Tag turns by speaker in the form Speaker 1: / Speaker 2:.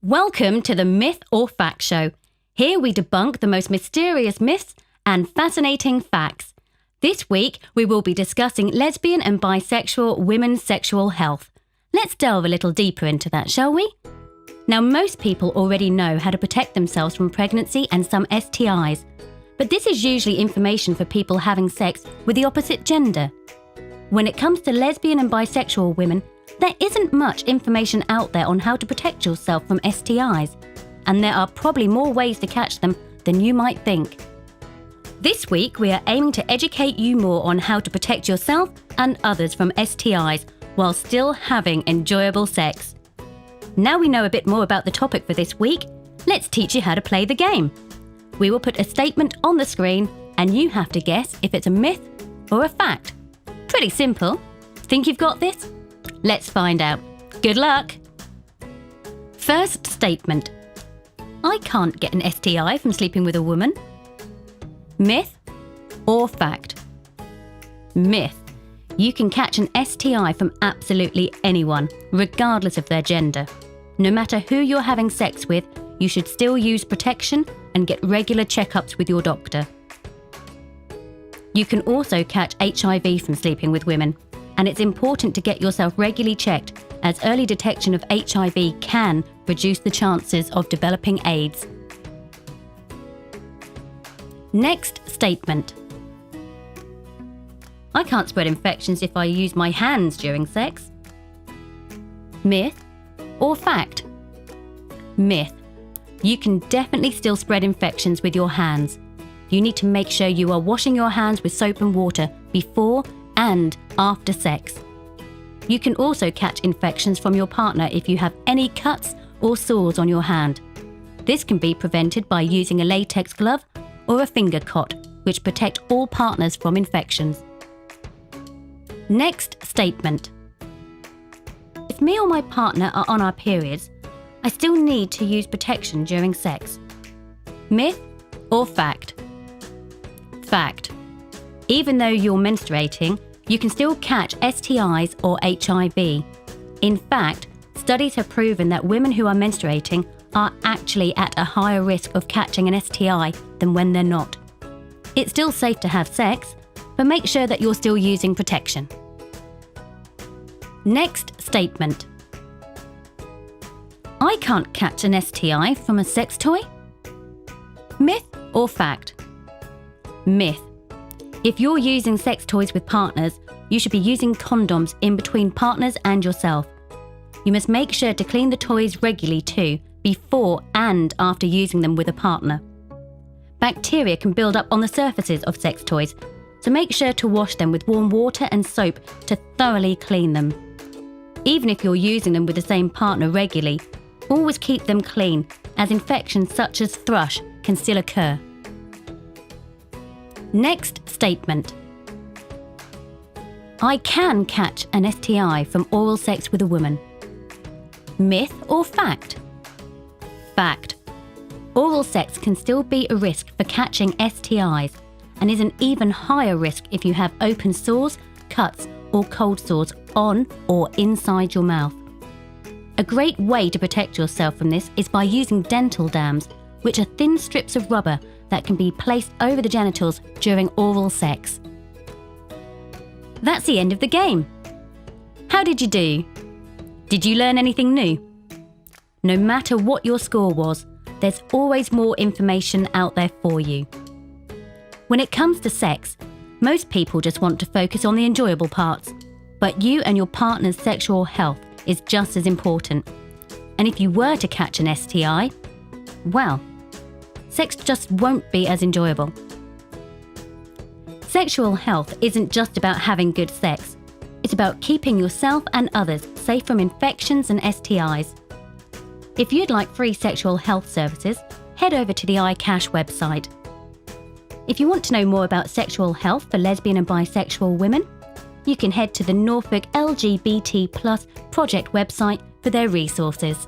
Speaker 1: Welcome to the Myth or Fact Show. Here we debunk the most mysterious myths and fascinating facts. This week we will be discussing lesbian and bisexual women's sexual health. Let's delve a little deeper into that, shall we? Now, most people already know how to protect themselves from pregnancy and some STIs, but this is usually information for people having sex with the opposite gender. When it comes to lesbian and bisexual women, there isn't much information out there on how to protect yourself from STIs, and there are probably more ways to catch them than you might think. This week, we are aiming to educate you more on how to protect yourself and others from STIs while still having enjoyable sex. Now we know a bit more about the topic for this week, let's teach you how to play the game. We will put a statement on the screen and you have to guess if it's a myth or a fact. Pretty simple. Think you've got this? Let's find out. Good luck! First statement. I can't get an STI from sleeping with a woman. Myth or fact? Myth. You can catch an STI from absolutely anyone, regardless of their gender. No matter who you're having sex with, you should still use protection and get regular checkups with your doctor. You can also catch HIV from sleeping with women, and it's important to get yourself regularly checked, as early detection of HIV can reduce the chances of developing AIDS. Next statement. I can't spread infections if I use my hands during sex. Myth or fact? Myth. You can definitely still spread infections with your hands. You need to make sure you are washing your hands with soap and water before and after sex. You can also catch infections from your partner if you have any cuts or sores on your hand. This can be prevented by using a latex glove or a finger cot, which protect all partners from infections. Next statement. If me or my partner are on our periods, I still need to use protection during sex. Myth or fact? Fact. Even though you're menstruating, you can still catch STIs or HIV. In fact, studies have proven that women who are menstruating are actually at a higher risk of catching an STI than when they're not. It's still safe to have sex, but make sure that you're still using protection. Next statement. I can't catch an STI from a sex toy. Myth or fact? Myth. If you're using sex toys with partners, you should be using condoms in between partners and yourself. You must make sure to clean the toys regularly too, before and after using them with a partner. Bacteria can build up on the surfaces of sex toys, so make sure to wash them with warm water and soap to thoroughly clean them. Even if you're using them with the same partner regularly, always keep them clean, as infections such as thrush can still occur. Next statement. I can catch an STI from oral sex with a woman. Myth or fact? Fact. Oral sex can still be a risk for catching STIs and is an even higher risk if you have open sores, cuts or cold sores on or inside your mouth. A great way to protect yourself from this is by using dental dams, which are thin strips of rubber that can be placed over the genitals during oral sex. That's the end of the game. How did you do? Did you learn anything new? No matter what your score was, there's always more information out there for you. When it comes to sex, most people just want to focus on the enjoyable parts, but you and your partner's sexual health is just as important. And if you were to catch an STI, well, sex just won't be as enjoyable. Sexual health isn't just about having good sex. It's about keeping yourself and others safe from infections and STIs. If you'd like free sexual health services, head over to the iCash website. If you want to know more about sexual health for lesbian and bisexual women, you can head to the Norfolk LGBT+ project website for their resources.